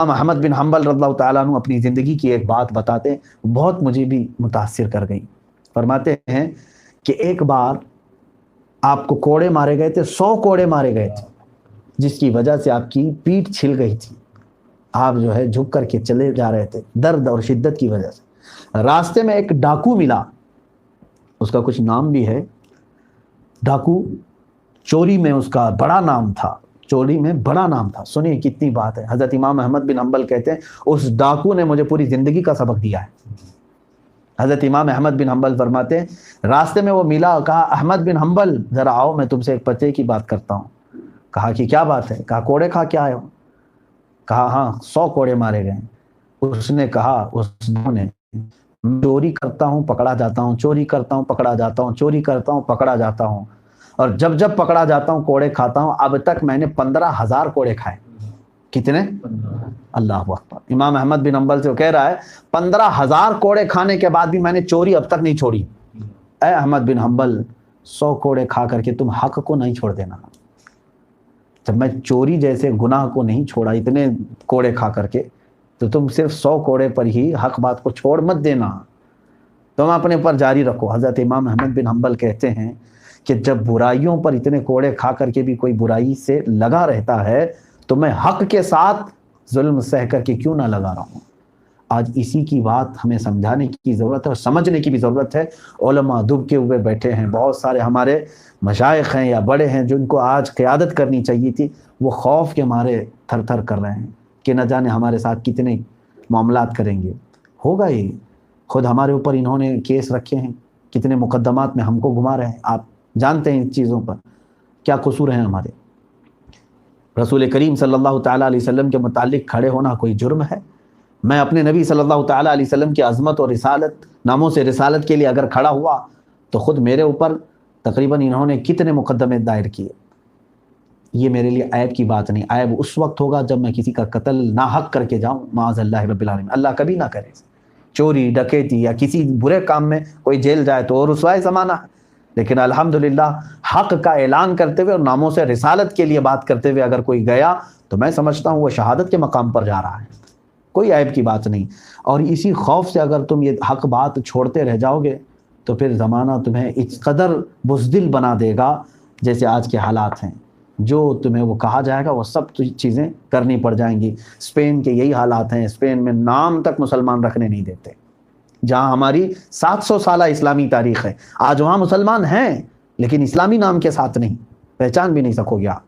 احمد بن حنبل رضی اللہ تعالیٰ عنہ اپنی زندگی کی ایک بات بتاتے ہیں، بہت مجھے بھی متاثر کر گئی۔ فرماتے ہیں کہ ایک بار آپ کو کوڑے مارے گئے تھے، 100 کوڑے مارے گئے تھے، جس کی وجہ سے آپ کی پیٹھ چھل گئی تھی، آپ جو ہے جھک کر کے چلے جا رہے تھے درد اور شدت کی وجہ سے۔ راستے میں ایک ڈاکو ملا، اس کا کچھ نام بھی ہے، ڈاکو چوری میں اس کا بڑا نام تھا، چوری میں بڑا نام تھا۔ سنیے کتنی بات ہے، حضرت امام احمد بن حنبل کہتے ہیں اس ڈاکو نے مجھے پوری زندگی کا سبق دیا ہے۔ حضرت امام احمد بن حنبل فرماتے ہیں راستے میں وہ ملا، کہا احمد بن حنبل ذرا آؤ، میں تم سے ایک پتے کی بات کرتا ہوں۔ کہا کہ کیا بات ہے؟ کہا کوڑے کھا کے آئے ہو؟ کہا ہاں 100 کوڑے مارے گئے۔ اس نے کہا، اس نے چوری کرتا ہوں پکڑا جاتا ہوں، چوری کرتا ہوں پکڑا جاتا ہوں، چوری کرتا ہوں پکڑا جاتا ہوں، اور جب جب پکڑا جاتا ہوں کوڑے کھاتا ہوں۔ اب تک میں نے 15,000 کوڑے کھائے۔ کتنے؟ اللہ اکبر۔ امام احمد بن حنبل سے وہ کہہ رہا ہے 15,000 کوڑے کھانے کے بعد بھی میں نے چوری اب تک نہیں چھوڑی۔ اے احمد بن حنبل، 100 کوڑے کھا کر کے تم حق کو نہیں چھوڑ دینا۔ جب میں چوری جیسے گناہ کو نہیں چھوڑا اتنے کوڑے کھا کر کے، تو تم صرف 100 کوڑے پر ہی حق بات کو چھوڑ مت دینا، تم اپنے پر جاری رکھو۔ حضرت امام احمد بن حنبل کہتے ہیں کہ جب برائیوں پر اتنے کوڑے کھا کر کے بھی کوئی برائی سے لگا رہتا ہے تو میں حق کے ساتھ ظلم سہ کر کے کیوں نہ لگا رہا ہوں۔ آج اسی کی بات ہمیں سمجھانے کی ضرورت ہے اور سمجھنے کی بھی ضرورت ہے۔ علماء دبکے ہوئے بیٹھے ہیں، بہت سارے ہمارے مشائخ ہیں یا بڑے ہیں جن کو آج قیادت کرنی چاہیے تھی، وہ خوف کے مارے تھر تھر کر رہے ہیں کہ نہ جانے ہمارے ساتھ کتنے معاملات کریں گے۔ ہوگا ہی، خود ہمارے اوپر انہوں نے کیس رکھے ہیں، کتنے مقدمات میں ہم کو گھما رہے ہیں، آپ جانتے ہیں ان چیزوں پر کیا قصور ہیں ہمارے۔ رسول کریم صلی اللہ تعالیٰ علیہ وسلم کے متعلق کھڑے ہونا کوئی جرم ہے؟ میں اپنے نبی صلی اللہ تعالیٰ علیہ وسلم کی عظمت اور رسالت، ناموں سے رسالت کے لیے اگر کھڑا ہوا تو خود میرے اوپر تقریباً انہوں نے کتنے مقدمے دائر کیے۔ یہ میرے لیے عیب کی بات نہیں، عیب اس وقت ہوگا جب میں کسی کا قتل ناحق کر کے جاؤں، معاذ اللہ رب العالمین، اللہ کبھی نہ کرے۔ چوری ڈکیتی یا کسی برے کام میں کوئی جیل جائے تو رسوائے زمانہ ہے، لیکن الحمدللہ حق کا اعلان کرتے ہوئے اور ناموں سے رسالت کے لیے بات کرتے ہوئے اگر کوئی گیا تو میں سمجھتا ہوں وہ شہادت کے مقام پر جا رہا ہے، کوئی عیب کی بات نہیں۔ اور اسی خوف سے اگر تم یہ حق بات چھوڑتے رہ جاؤ گے تو پھر زمانہ تمہیں اس قدر بزدل بنا دے گا جیسے آج کے حالات ہیں، جو تمہیں وہ کہا جائے گا وہ سب چیزیں کرنی پڑ جائیں گی۔ اسپین کے یہی حالات ہیں، اسپین میں نام تک مسلمان رکھنے نہیں دیتے، جہاں ہماری 700 سالہ اسلامی تاریخ ہے، آج وہاں مسلمان ہیں لیکن اسلامی نام کے ساتھ نہیں، پہچان بھی نہیں سکو گے آپ،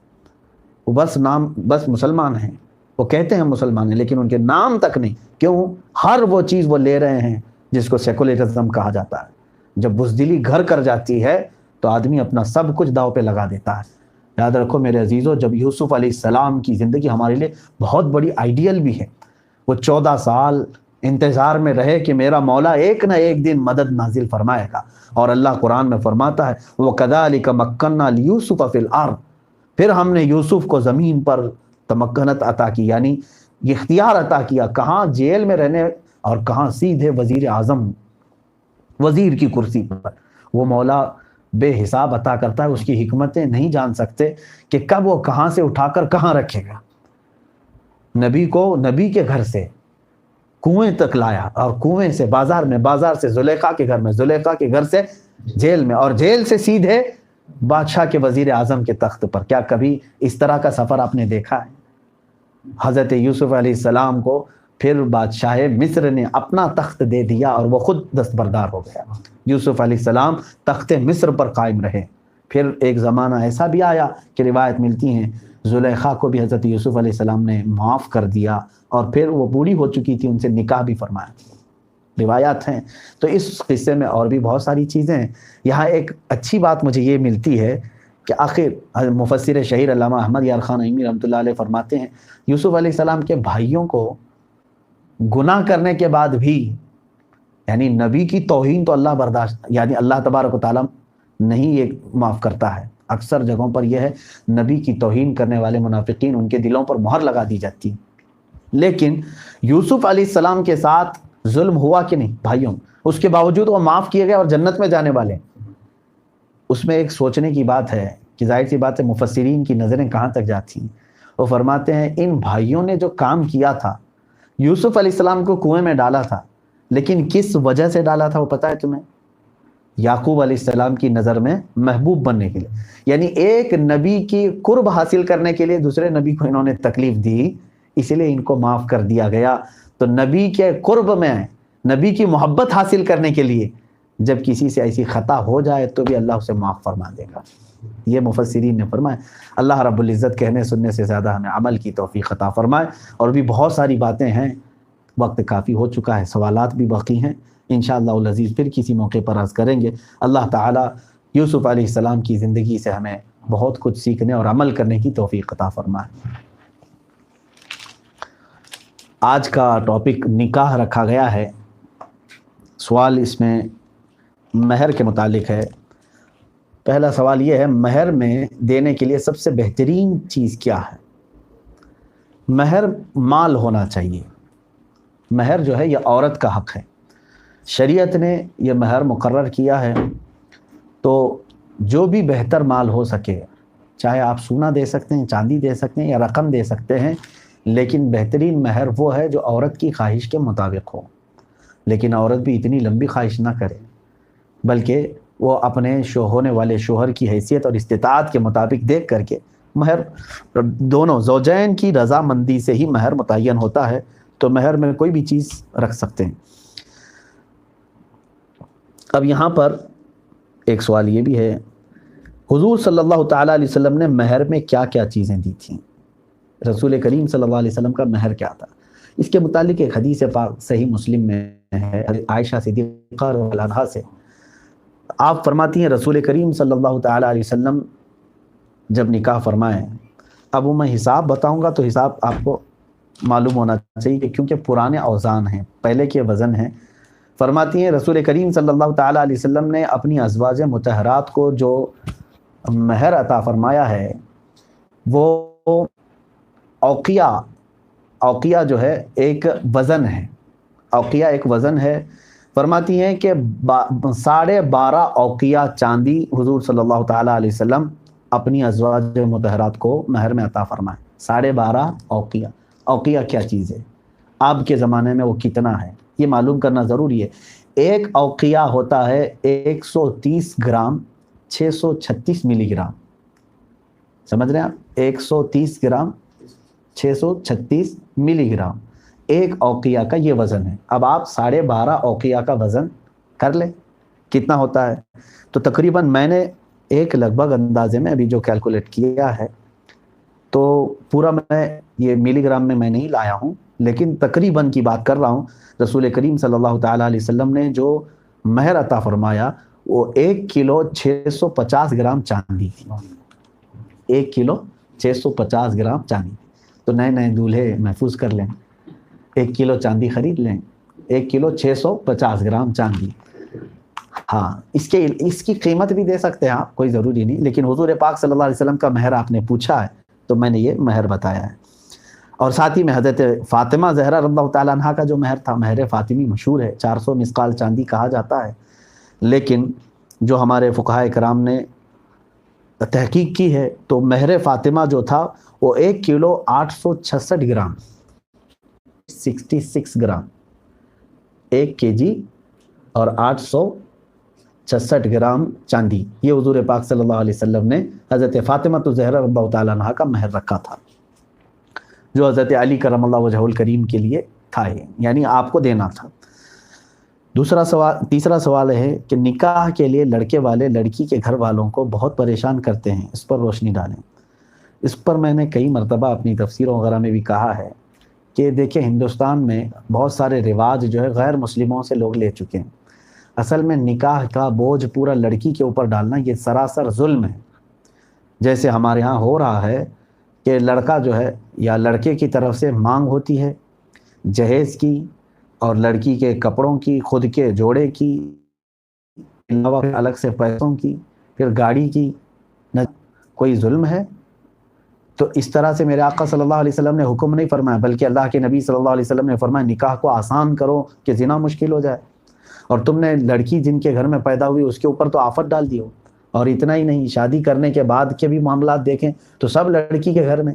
وہ بس مسلمان ہیں، وہ کہتے ہیں مسلمان ہیں لیکن ان کے نام تک نہیں۔ کیوں؟ ہر وہ چیز وہ لے رہے ہیں جس کو سیکولرزم کہا جاتا ہے۔ جب بزدلی گھر کر جاتی ہے تو آدمی اپنا سب کچھ داؤ پہ لگا دیتا ہے۔ یاد رکھو میرے عزیزو، جب یوسف علیہ السلام کی زندگی ہمارے لیے بہت بڑی آئیڈیل بھی ہے، وہ 14 سال انتظار میں رہے کہ میرا مولا ایک نہ ایک دن مدد نازل فرمائے گا، اور اللہ قرآن میں فرماتا ہے وَكَذَلِكَ مَكَّنَّا لِيُوسُفَ فِي الْأَرْضِ، پھر ہم نے یوسف کو زمین پر تمکنت عطا کی، یعنی اختیار عطا کیا، کہاں جیل میں رہنے اور کہاں سیدھے وزیر اعظم، وزیر کی کرسی پر۔ وہ مولا بے حساب عطا کرتا ہے، اس کی حکمتیں نہیں جان سکتے کہ کب وہ کہاں سے اٹھا کر کہاں رکھے گا۔ نبی کو نبی کے گھر سے کنویں تک لایا، اور کنویں سے بازار میں، بازار سے زلیخا کے گھر میں، زلیخا کے گھر سے جیل میں، اور جیل سے سیدھے بادشاہ کے وزیر اعظم کے تخت پر۔ کیا کبھی اس طرح کا سفر آپ نے دیکھا ہے؟ حضرت یوسف علیہ السلام کو پھر بادشاہ مصر نے اپنا تخت دے دیا اور وہ خود دستبردار ہو گیا۔ یوسف علیہ السلام تخت مصر پر قائم رہے۔ پھر ایک زمانہ ایسا بھی آیا کہ روایت ملتی ہیں زلیخا کو بھی حضرت یوسف علیہ السلام نے معاف کر دیا، اور پھر وہ بوڑھی ہو چکی تھی، ان سے نکاح بھی فرمایا، روایات ہیں۔ تو اس قصے میں اور بھی بہت ساری چیزیں ہیں۔ یہاں ایک اچھی بات مجھے یہ ملتی ہے کہ آخر مفسر شہیر علامہ احمد یار خان نعیمی رحمۃ اللہ علیہ فرماتے ہیں یوسف علیہ السلام کے بھائیوں کو گناہ کرنے کے بعد بھی، یعنی نبی کی توہین تو اللہ برداشت، یعنی اللہ تبارک و تعالیٰ نہیں یہ معاف کرتا ہے۔ اکثر جگہوں پر یہ ہے نبی کی توہین کرنے والے منافقین، ان کے دلوں پر مہر لگا دی جاتی ہے۔ لیکن یوسف علیہ السلام کے ساتھ ظلم ہوا کہ نہیں بھائیوں، اس کے باوجود وہ معاف کیے گئے اور جنت میں جانے والے۔ اس میں ایک سوچنے کی بات ہے کہ ظاہر سی بات ہے مفسرین کی نظریں کہاں تک جاتی ہیں۔ وہ فرماتے ہیں ان بھائیوں نے جو کام کیا تھا، یوسف علیہ السلام کو کنویں میں ڈالا تھا، لیکن کس وجہ سے ڈالا تھا وہ پتہ ہے تمہیں؟ یعقوب علیہ السلام کی نظر میں محبوب بننے کے لیے، یعنی ایک نبی کی قرب حاصل کرنے کے لیے دوسرے نبی کو انہوں نے تکلیف دی، اسی لیے ان کو معاف کر دیا گیا۔ تو نبی کے قرب میں، نبی کی محبت حاصل کرنے کے لیے جب کسی سے ایسی خطا ہو جائے تو بھی اللہ اسے معاف فرما دے گا۔ یہ مفسرین نے فرمایا۔ اللہ رب العزت کہنے سننے سے زیادہ ہمیں عمل کی توفیق عطا فرمائے۔ اور بھی بہت ساری باتیں ہیں، وقت کافی ہو چکا ہے، سوالات بھی باقی ہیں، انشاءاللہ العزیز پھر کسی موقع پر عرض کریں گے۔ اللہ تعالیٰ یوسف علیہ السلام کی زندگی سے ہمیں بہت کچھ سیکھنے اور عمل کرنے کی توفیق عطا فرمائے۔ آج کا ٹاپک نکاح رکھا گیا ہے۔ سوال اس میں مہر کے متعلق ہے۔ پہلا سوال یہ ہے، مہر میں دینے کے لیے سب سے بہترین چیز کیا ہے؟ مہر مال ہونا چاہیے۔ مہر جو ہے یہ عورت کا حق ہے، شریعت نے یہ مہر مقرر کیا ہے، تو جو بھی بہتر مال ہو سکے، چاہے آپ سونا دے سکتے ہیں، چاندی دے سکتے ہیں یا رقم دے سکتے ہیں، لیکن بہترین مہر وہ ہے جو عورت کی خواہش کے مطابق ہو۔ لیکن عورت بھی اتنی لمبی خواہش نہ کرے، بلکہ وہ اپنے ہونے والے شوہر کی حیثیت اور استطاعت کے مطابق دیکھ کر کے مہر، دونوں زوجین کی رضامندی سے ہی مہر متعین ہوتا ہے، تو مہر میں کوئی بھی چیز رکھ سکتے ہیں۔ اب یہاں پر ایک سوال یہ بھی ہے، حضور صلی اللہ تعالیٰ علیہ وسلم نے مہر میں کیا کیا چیزیں دی تھیں؟ رسول کریم صلی اللہ علیہ وسلم کا مہر کیا تھا؟ اس کے متعلق ایک حدیث پاک صحیح مسلم میں ہے، عائشہ صدیقہ رضی اللہ عنہا سے۔ آپ فرماتی ہیں رسول کریم صلی اللہ تعالیٰ علیہ وسلم جب نکاح فرمائیں، اب وہ میں حساب بتاؤں گا تو حساب آپ کو معلوم ہونا چاہیے، کیونکہ پرانے اوزان ہیں، پہلے کے وزن ہیں۔ فرماتی ہیں رسول کریم صلی اللہ تعالیٰ علیہ وسلم نے اپنی ازواج مطہرات کو جو مہر عطا فرمایا ہے وہ اوقیہ جو ہے ایک وزن ہے، اوقیہ ایک وزن ہے۔ فرماتی ہیں کہ 12.5 اوقیہ چاندی حضور صلی اللہ تعالیٰ علیہ وسلم اپنی ازواج مطہرات کو مہر میں عطا فرمائے۔ 12.5 اوقیہ۔ اوقیہ کیا چیز ہے؟ اب کے زمانے میں وہ کتنا ہے یہ معلوم کرنا ضروری ہے۔ ایک اوقیہ ہوتا ہے 130 گرام 636 ملی گرام، سمجھ رہے ہیں آپ؟ 130 گرام 636 ملی گرام ایک اوقیہ کا یہ وزن ہے۔ اب آپ 12.5 اوقیہ کا وزن کر لیں کتنا ہوتا ہے، تو تقریباً میں نے ایک لگ بھگ اندازے میں ابھی جو کیلکولیٹ کیا ہے، تو پورا میں یہ ملی گرام میں نہیں لایا ہوں، لیکن تقریباً کی بات کر رہا ہوں۔ رسول کریم صلی اللہ تعالیٰ علیہ وسلم نے جو مہر عطا فرمایا وہ 1 کلو 650 گرام چاندی تھی۔ 1 کلو 650 گرام چاندی۔ تو نئے نئے دولہے محفوظ کر لیں، 1 کلو چاندی خرید لیں، 1 کلو 650 گرام چاندی۔ ہاں، اس کی قیمت بھی دے سکتے ہیں آپ، کوئی ضروری نہیں، لیکن حضور پاک صلی اللہ علیہ وسلم کا مہر آپ نے پوچھا ہے تو میں نے یہ مہر بتایا ہے۔ اور ساتھ ہی میں حضرت فاطمہ زہرا رضی اللہ تعالیٰ عنہا کا جو مہر تھا، مہر فاطمی مشہور ہے، 400 مسقال چاندی کہا جاتا ہے، لیکن جو ہمارے فقہاء کرام نے تحقیق کی ہے تو مہر فاطمہ جو تھا وہ 1 کلو 866 گرام 66 گرام 1 kg اور 866 گرام چاندی، یہ حضور پاک صلی اللہ علیہ وسلم نے حضرت فاطمہ زہرا رضی اللہ تعالیٰ عنہا کا مہر رکھا تھا، جو حضرت علی کرم اللہ وجہہ الکریم کے لیے تھا، یعنی آپ کو دینا تھا۔ تیسرا سوال ہے کہ نکاح کے لیے لڑکے والے لڑکی کے گھر والوں کو بہت پریشان کرتے ہیں، اس پر روشنی ڈالیں۔ اس پر میں نے کئی مرتبہ اپنی تفسیروں وغیرہ میں بھی کہا ہے کہ دیکھیں ہندوستان میں بہت سارے رواج جو ہے غیر مسلموں سے لوگ لے چکے ہیں۔ اصل میں نکاح کا بوجھ پورا لڑکی کے اوپر ڈالنا یہ سراسر ظلم ہے۔ جیسے ہمارے ہاں ہو رہا ہے کہ لڑکا جو ہے یا لڑکے کی طرف سے مانگ ہوتی ہے جہیز کی اور لڑکی کے کپڑوں کی، خود کے جوڑے کی، علاوہ الگ سے پیسوں کی، پھر گاڑی کی۔ کوئی ظلم ہے؟ تو اس طرح سے میرے آقا صلی اللہ علیہ وسلم نے حکم نہیں فرمایا، بلکہ اللہ کے نبی صلی اللہ علیہ وسلم نے فرمایا نکاح کو آسان کرو کہ زنا مشکل ہو جائے۔ اور تم نے لڑکی جن کے گھر میں پیدا ہوئی اس کے اوپر تو آفت ڈال دی ہو۔ اور اتنا ہی نہیں، شادی کرنے کے بعد کے بھی معاملات دیکھیں تو سب لڑکی کے گھر میں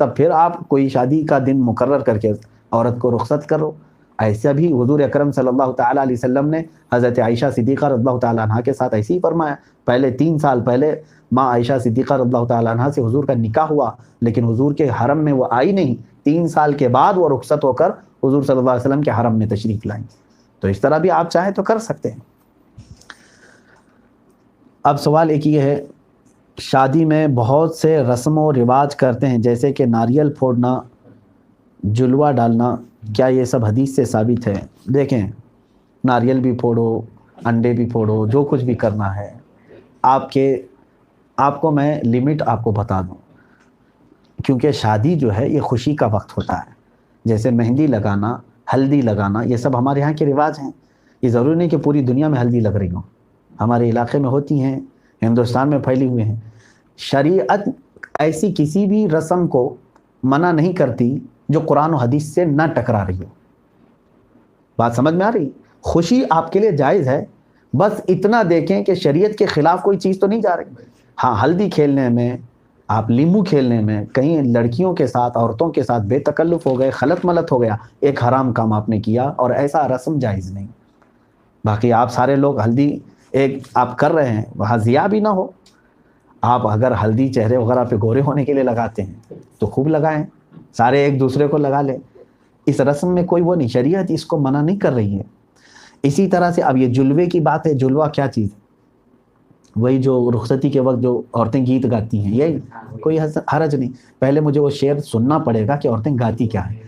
تب پھر آپ کوئی شادی کا دن مقرر کر کے عورت کو رخصت کرو۔ ایسا بھی حضور اکرم صلی اللہ تعالیٰ علیہ وسلم نے حضرت عائشہ صدیقہ رضی اللہ تعالیٰ عنہ کے ساتھ ایسے ہی فرمایا۔ پہلے 3 سال پہلے ماں عائشہ صدیقہ رضی اللہ تعالیٰ عنہ سے حضور کا نکاح ہوا، لیکن حضور کے حرم میں وہ آئی نہیں، 3 سال کے بعد وہ رخصت ہو کر حضور صلی اللہ علیہ وسلم کے حرم میں تشریف لائیں۔ تو اس طرح بھی آپ چاہیں تو کر سکتے ہیں۔ اب سوال ایک یہ ہے، شادی میں بہت سے رسم و رواج کرتے ہیں جیسے کہ ناریل پھوڑنا، جلوہ ڈالنا، کیا یہ سب حدیث سے ثابت ہے؟ دیکھیں، ناریل بھی پھوڑو، انڈے بھی پھوڑو، جو کچھ بھی کرنا ہے، آپ کو میں لمٹ آپ کو بتا دوں، کیونکہ شادی جو ہے یہ خوشی کا وقت ہوتا ہے۔ جیسے مہندی لگانا، ہلدی لگانا، یہ سب ہمارے یہاں کے رواج ہیں۔ یہ ضروری نہیں کہ پوری دنیا میں ہلدی لگ رہی ہوں، ہمارے علاقے میں ہوتی ہیں، ہندوستان میں پھیلی ہوئے ہیں۔ شریعت ایسی کسی بھی رسم کو منع نہیں کرتی جو قرآن و حدیث سے نہ ٹکرا رہی ہو۔ بات سمجھ میں آ رہی؟ خوشی آپ کے لیے جائز ہے، بس اتنا دیکھیں کہ شریعت کے خلاف کوئی چیز تو نہیں جا رہی۔ ہاں، ہلدی کھیلنے میں، آپ لیمو کھیلنے میں، کہیں لڑکیوں کے ساتھ، عورتوں کے ساتھ بے تکلف ہو گئے، خلط ملط ہو گیا، ایک حرام کام آپ نے کیا، اور ایسا رسم جائز نہیں۔ باقی آپ سارے لوگ ہلدی ایک آپ کر رہے ہیں، وہاں ضیاء بھی نہ ہو۔ آپ اگر ہلدی چہرے وغیرہ پہ گورے ہونے کے لیے لگاتے ہیں تو خوب لگائیں، سارے ایک دوسرے کو لگا لیں، اس رسم میں کوئی وہ نہیں، شریعت اس کو منع نہیں کر رہی ہے۔ اسی طرح سے اب یہ جلوے کی بات ہے، جلوہ کیا چیز ہے؟ وہی جو رخصتی کے وقت جو عورتیں گیت گاتی ہیں، یہی کوئی حرج نہیں۔ پہلے مجھے وہ شعر سننا پڑے گا کہ عورتیں گاتی کیا ہیں،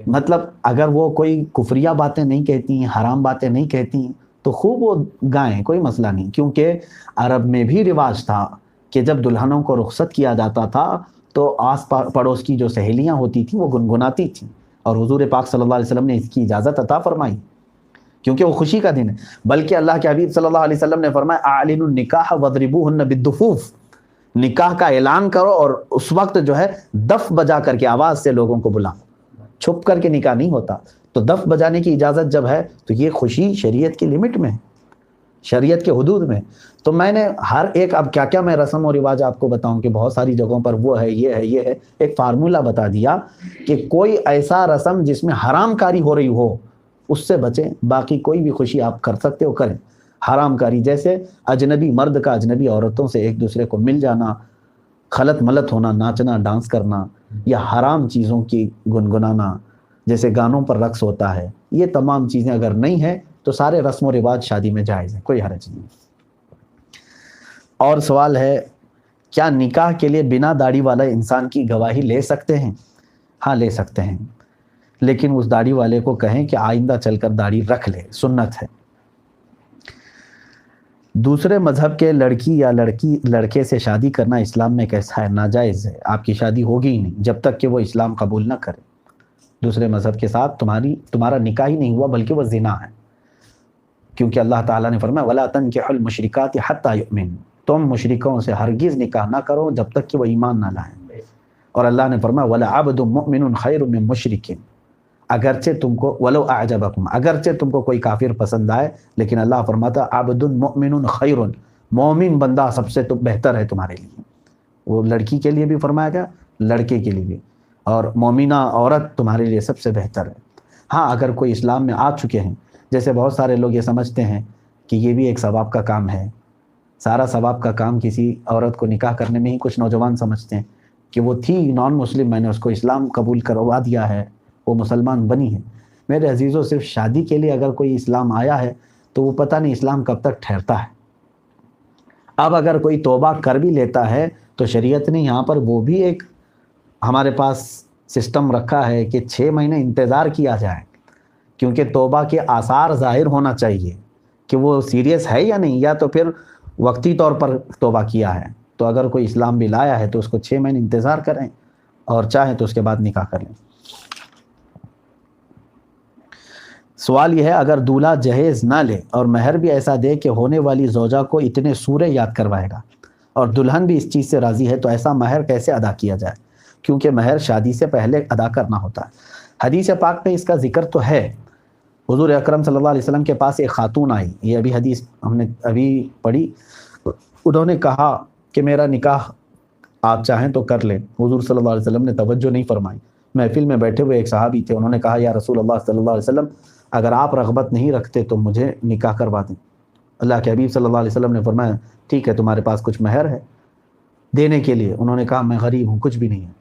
مطلب اگر وہ کوئی کفریہ باتیں نہیں کہتی ہیں، حرام باتیں نہیں کہتی ہیں تو خوب وہ گائیں، کوئی مسئلہ نہیں، کیونکہ عرب میں بھی رواج تھا کہ جب دلہنوں کو رخصت کیا جاتا تھا تو آس پڑوس کی جو سہیلیاں ہوتی تھیں وہ گنگناتی تھیں، اور حضور پاک صلی اللہ علیہ وسلم نے اس کی اجازت عطا فرمائی کیونکہ وہ خوشی کا دن ہے۔ بلکہ اللہ کے حبیب صلی اللہ علیہ وسلم نے فرمایا اعلنوا النکاح واضربوهن بالدفوف، نکاح کا اعلان کرو اور اس وقت جو ہے دف بجا کر کے آواز سے لوگوں کو بلاؤ، چھپ کر کے نکاح نہیں ہوتا۔ تو دف بجانے کی اجازت جب ہے تو یہ خوشی شریعت کی لمٹ میں ہے، شریعت کے حدود میں۔ تو میں نے ہر ایک، اب کیا کیا میں رسم و رواج آپ کو بتاؤں کہ بہت ساری جگہوں پر وہ ہے، یہ ہے، یہ ہے، ایک فارمولہ بتا دیا کہ کوئی ایسا رسم جس میں حرام کاری ہو رہی ہو اس سے بچیں، باقی کوئی بھی خوشی آپ کر سکتے ہو کریں۔ حرام کاری جیسے اجنبی مرد کا اجنبی عورتوں سے ایک دوسرے کو مل جانا، خلط ملط ہونا، ناچنا، ڈانس کرنا، یا حرام چیزوں کی گنگنانا جیسے گانوں پر رقص ہوتا ہے، یہ تمام چیزیں اگر نہیں ہیں تو سارے رسم و رواج شادی میں جائز ہیں، کوئی حرج نہیں۔ اور سوال ہے، کیا نکاح کے لیے بنا داڑھی والا انسان کی گواہی لے سکتے ہیں؟ ہاں، لے سکتے ہیں، لیکن اس داڑھی والے کو کہیں کہ آئندہ چل کر داڑھی رکھ لے، سنت ہے۔ دوسرے مذہب کے لڑکی یا لڑکے سے شادی کرنا اسلام میں کیسا ہے؟ ناجائز ہے، آپ کی شادی ہوگی ہی نہیں جب تک کہ وہ اسلام قبول نہ کرے۔ دوسرے مذہب کے ساتھ تمہارا نکاح ہی نہیں ہوا بلکہ وہ زنا ہے، کیونکہ اللہ تعالیٰ نے فرمایا وَلَا تَنكِحُوا الْمُشْرِكَاتِ حَتَّى يُؤْمِنْ، تم مشرکوں سے ہرگز نکاح نہ کرو جب تک کہ وہ ایمان نہ لائیں۔ اور اللہ نے فرمایا وَلَعَبْدٌ مُؤْمِنٌ خَيْرٌ مِّن مُشْرِكٍ، اگرچہ تم کو وَلَوْ أَعْجَبَكُمْ، اگرچہ تم کو کوئی کافر پسند آئے، لیکن اللہ فرماتا عبد مؤمن خیر، مومن بندہ سب سے تو بہتر ہے تمہارے لیے۔ وہ لڑکی کے لیے بھی فرمایا گیا، لڑکے کے لیے بھی، اور مومنہ عورت تمہارے لیے سب سے بہتر ہے۔ ہاں، اگر کوئی اسلام میں آ چکے ہیں، جیسے بہت سارے لوگ یہ سمجھتے ہیں کہ یہ بھی ایک ثواب کا کام ہے، سارا ثواب کا کام کسی عورت کو نکاح کرنے میں ہی، کچھ نوجوان سمجھتے ہیں کہ وہ تھی نان مسلم، میں نے اس کو اسلام قبول کروا دیا ہے، وہ مسلمان بنی ہے۔ میرے عزیزوں، صرف شادی کے لیے اگر کوئی اسلام آیا ہے تو وہ پتہ نہیں اسلام کب تک ٹھہرتا ہے۔ اب اگر کوئی توبہ کر بھی لیتا ہے تو شریعت نے یہاں پر وہ بھی ایک ہمارے پاس سسٹم رکھا ہے کہ 6 مہینے انتظار کیا جائے، کیونکہ توبہ کے آثار ظاہر ہونا چاہیے کہ وہ سیریس ہے یا نہیں، یا تو پھر وقتی طور پر توبہ کیا ہے۔ تو اگر کوئی اسلام بھی لایا ہے تو اس کو 6 مہینے انتظار کریں، اور چاہیں تو اس کے بعد نکاح کر لیں۔ سوال یہ ہے، اگر دولہا جہیز نہ لے اور مہر بھی ایسا دے کہ ہونے والی زوجہ کو اتنے سورے یاد کروائے گا، اور دلہن بھی اس چیز سے راضی ہے، تو ایسا مہر کیسے ادا کیا جائے؟ کیونکہ مہر شادی سے پہلے ادا کرنا ہوتا ہے۔ حدیث پاک میں اس کا ذکر تو ہے، حضور اکرم صلی اللہ علیہ وسلم کے پاس ایک خاتون آئی، یہ ابھی حدیث ہم نے ابھی پڑھی، انہوں نے کہا کہ میرا نکاح آپ چاہیں تو کر لیں۔ حضور صلی اللہ علیہ وسلم نے توجہ نہیں فرمائی۔ محفل میں بیٹھے ہوئے ایک صحابی تھے، انہوں نے کہا یا رسول اللہ صلی اللہ علیہ وسلم اگر آپ رغبت نہیں رکھتے تو مجھے نکاح کروا دیں۔ اللہ کے حبیب صلی اللہ علیہ وسلم نے فرمایا ٹھیک ہے، تمہارے پاس کچھ مہر ہے دینے کے لیے؟ انہوں نے کہا میں غریب ہوں، کچھ بھی نہیں ہے۔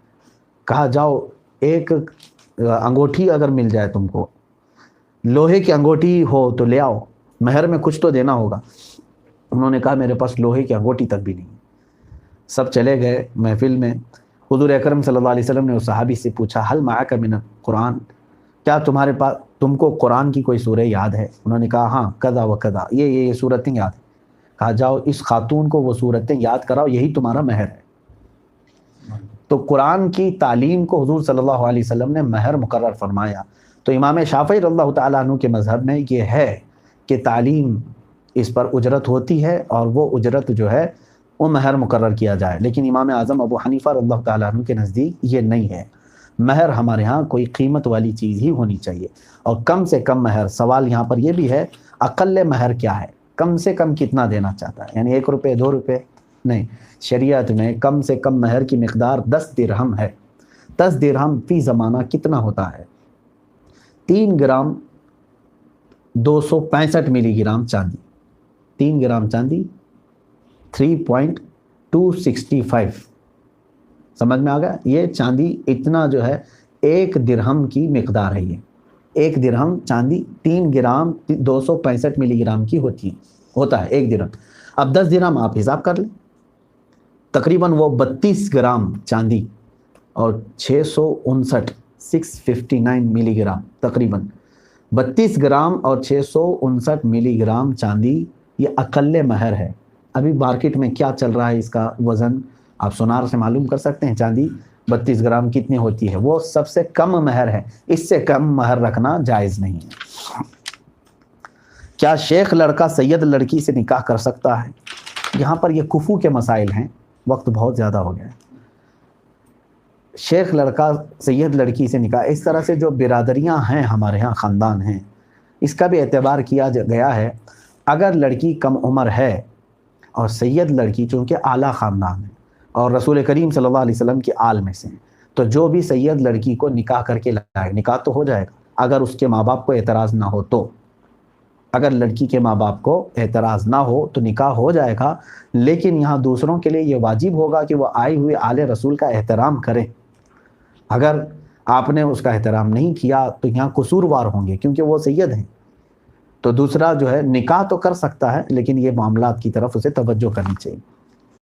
کہا جاؤ ایک انگوٹھی اگر مل جائے تم کو، لوہے کی انگوٹھی ہو تو لے آؤ، مہر میں کچھ تو دینا ہوگا۔ انہوں نے کہا میرے پاس لوہے کی انگوٹھی تک بھی نہیں۔ سب چلے گئے محفل میں۔ حضور اکرم صلی اللہ علیہ وسلم نے اس صحابی سے پوچھا حل معک من القرآن، کیا تمہارے پاس تم کو قرآن کی کوئی سورہ یاد ہے؟ انہوں نے کہا ہاں کذا و کذا، یہ سورتیں یاد ہیں۔ کہا جاؤ اس خاتون کو وہ سورتیں یاد کراؤ، یہی تمہارا مہر ہے۔ تو قرآن کی تعلیم کو حضور صلی اللہ علیہ وسلم نے مہر مقرر فرمایا۔ تو امام شافعی رضی اللہ تعالیٰ عنہ کے مذہب میں یہ ہے کہ تعلیم اس پر اجرت ہوتی ہے، اور وہ اجرت جو ہے وہ مہر مقرر کیا جائے۔ لیکن امام اعظم ابو حنیفہ رضی اللہ تعالیٰ عنہ کے نزدیک یہ نہیں ہے۔ مہر ہمارے ہاں کوئی قیمت والی چیز ہی ہونی چاہیے، اور کم سے کم مہر۔ سوال یہاں پر یہ بھی ہے اقل مہر کیا ہے، کم سے کم کتنا دینا چاہتا ہے؟ یعنی 1 روپے 2 روپے نہیں، شریعت میں کم سے کم مہر کی مقدار 10 درہم ہے۔ 10 درہم فی زمانہ کتنا ہوتا ہے؟ 3 گرام 265 ملی گرام چاندی۔ 3 گرام چاندی 3.265، سمجھ میں آ گیا؟ یہ چاندی اتنا جو ہے 1 درہم کی مقدار ہے۔ یہ 1 درہم چاندی 3 گرام 265 ملی گرام کی ہوتا ہے 1 درہم۔ اب 10 درہم آپ حساب کر لیں، تقریباً وہ 32 گرام چاندی اور 659 ملی گرام، تقریباً 32 گرام اور 659 ملی گرام چاندی، یہ اقل مہر ہے۔ ابھی مارکیٹ میں کیا چل رہا ہے اس کا وزن آپ سونار سے معلوم کر سکتے ہیں، چاندی 32 گرام کتنی ہوتی ہے، وہ سب سے کم مہر ہے۔ اس سے کم مہر رکھنا جائز نہیں ہے۔ کیا شیخ لڑکا سید لڑکی سے نکاح کر سکتا ہے؟ یہاں پر یہ کفو کے مسائل ہیں، وقت بہت زیادہ ہو گیا ہے۔ شیخ لڑکا سید لڑکی سے نکاح، اس طرح سے جو برادریاں ہیں ہمارے ہاں، خاندان ہیں، اس کا بھی اعتبار کیا گیا ہے۔ اگر لڑکی کم عمر ہے اور سید لڑکی چونکہ اعلیٰ خاندان ہے اور رسول کریم صلی اللہ علیہ وسلم کی آل میں سے ہیں، تو جو بھی سید لڑکی کو نکاح کر کے لائے، نکاح تو ہو جائے گا اگر اس کے ماں باپ کو اعتراض نہ ہو تو۔ اگر لڑکی کے ماں باپ کو اعتراض نہ ہو تو نکاح ہو جائے گا، لیکن یہاں دوسروں کے لیے یہ واجب ہوگا کہ وہ آئے ہوئے آل رسول کا احترام کریں۔ اگر آپ نے اس کا احترام نہیں کیا تو یہاں قصوروار ہوں گے، کیونکہ وہ سید ہیں۔ تو دوسرا جو ہے نکاح تو کر سکتا ہے، لیکن یہ معاملات کی طرف اسے توجہ کرنی چاہیے۔